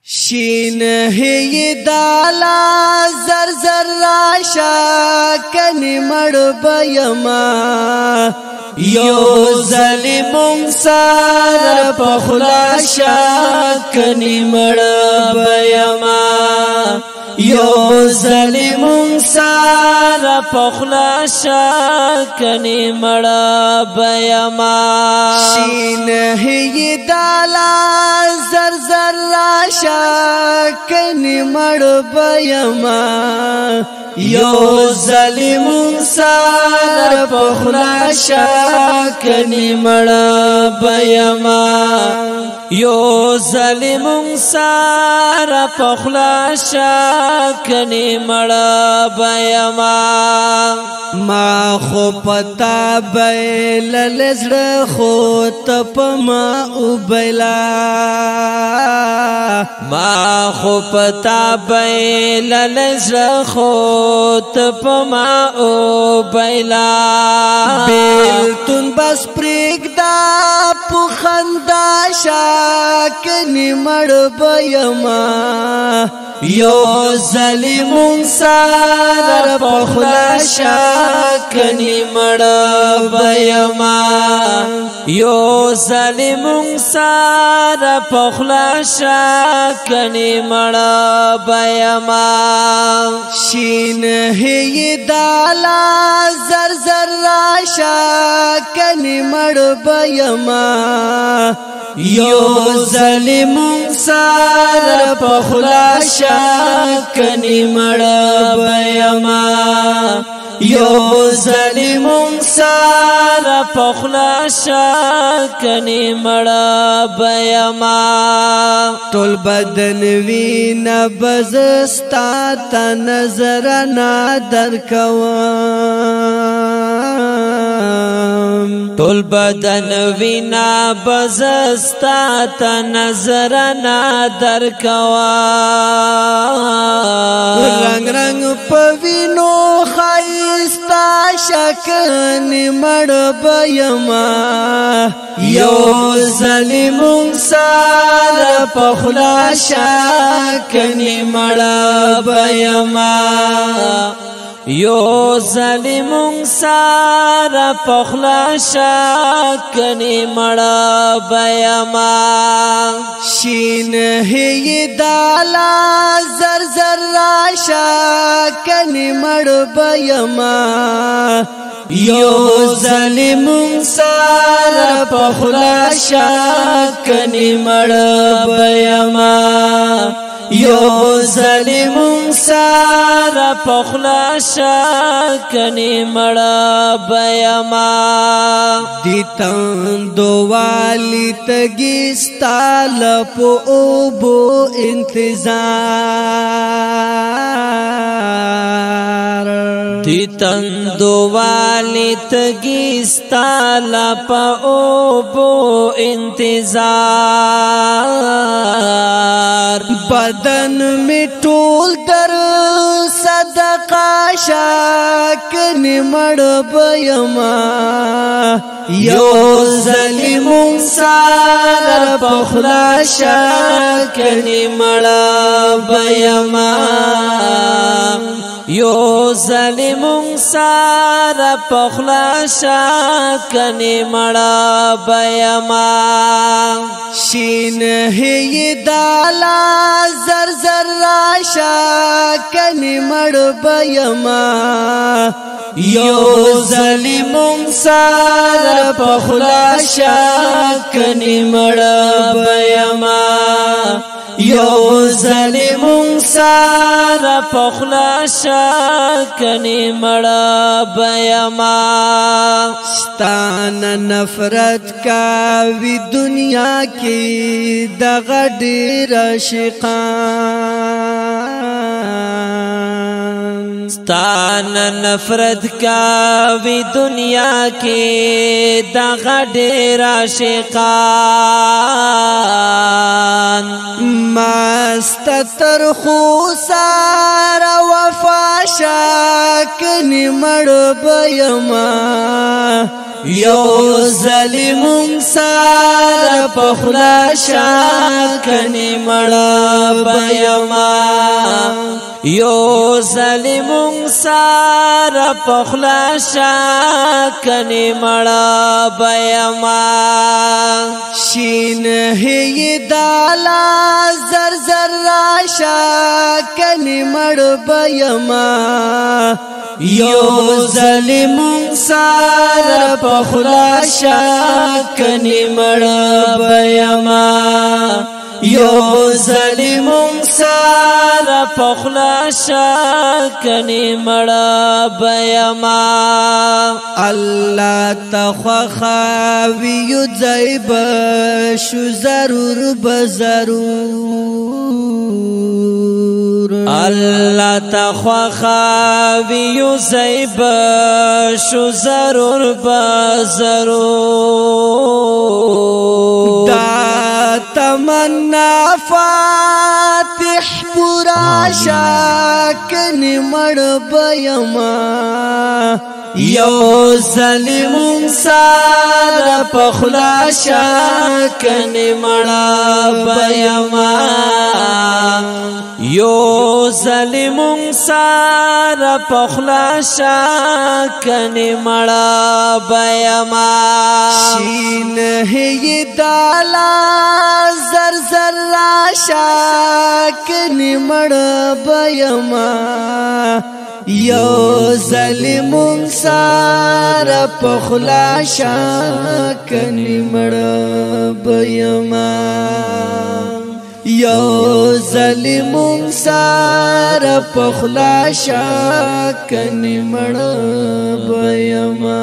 شین هی دالا زر زر راشا کنی مړ بېما یو ظالم سر په خلاشا کنی مړ بېما یو ظالم سر په خلاشا کنی مړ بېما شین هی دالا زر زر راشا کنی مړ بېما یو ظالم سر په خلاشا کنی مړ بېما یو ظالم سر په خلاشا کنی مړ بېما ما خو پتا بیل لزړه خو تپما او بیلا ما خو پتا بیل لزړه خو تپما او بیلا بیلتون بس پرېږدا په خندا شاکنی مړ بېما یو ظالم سر په خلاشا کنی مړ بېما یو ظالم سر په خلاشا کنی مړ بېما شین هی دالا زر زر راشا کنی مړ بېما یو ظالم سر په خلاشا کنی مړ بېما یو ظالم سر په خلاشا کنی مړ بېما ټول بدن وینا بزستا ته نظر نه درکوم ټول بدن وینا بزستا ته نظر نه درکوم رنگ رنگ پوینو خایستا شکنی مړ بېما یو ظالم سر په خلاشا کنی مړ بېما یو ظالم سر په خلاشا کنی مړ بېما شین هی دالا زر زر راشا کنی مړ بېما یو ظالم سر په خلاشا کنی مړ بېما یو ظالم سر په خلاشا کنی مړ بېما دی تندو والی تګي ستال په اوبو انتظار دی تندو والی تګي ستال په اوبو انتظار بدن می ټول در صدقه شاکنی مړ بېما یو ظالم سر په خلاشا کنی مړ بېما یو ظالم سر په خلاشا کنی مړ بېما شین هی دالا زر زر راشا کنی مړ بېما یو ظالم سر په خلاشا کنی مړ بېما یو ظالم سر په خلاشا کنی مړ بېما ستانه نفرت کا وی دنیا کې دغه ډېر عاشقان ستانه نفرت کا وی دنیا کې دغه ډېر عاشقان مستتر خو سار وفا شاکنی مړ بېما یو ظالم سار پخلا شاکنی مڑا بیما یو ظالم سار پخلا شاکنی مڑا بیما شین ہے دالا زر زر راشا کنی مڑ بیما یو ظالم سار پخلا شاکنی مڑ بیما یو ظالم سار پخلا شاکنی مڑ بیما اللہ تخواوی یدزیب شو ضرور بضرور اللہ تخواوی یدزیب شو ضرور بضرور دا تمنا فاتح پورا شاکنی مڑ بیما یو ظالم سار پخلا شاکنی مڑا بیما یو ظالم سار پخلا شاکنی مڑا بیما شین ہے دالا زر زر شاکنی مڑ بیما یو ظالم سار پخلا شاکنی مڑ بیما یو ظالم سار پخلا شاکنی مڑ بیما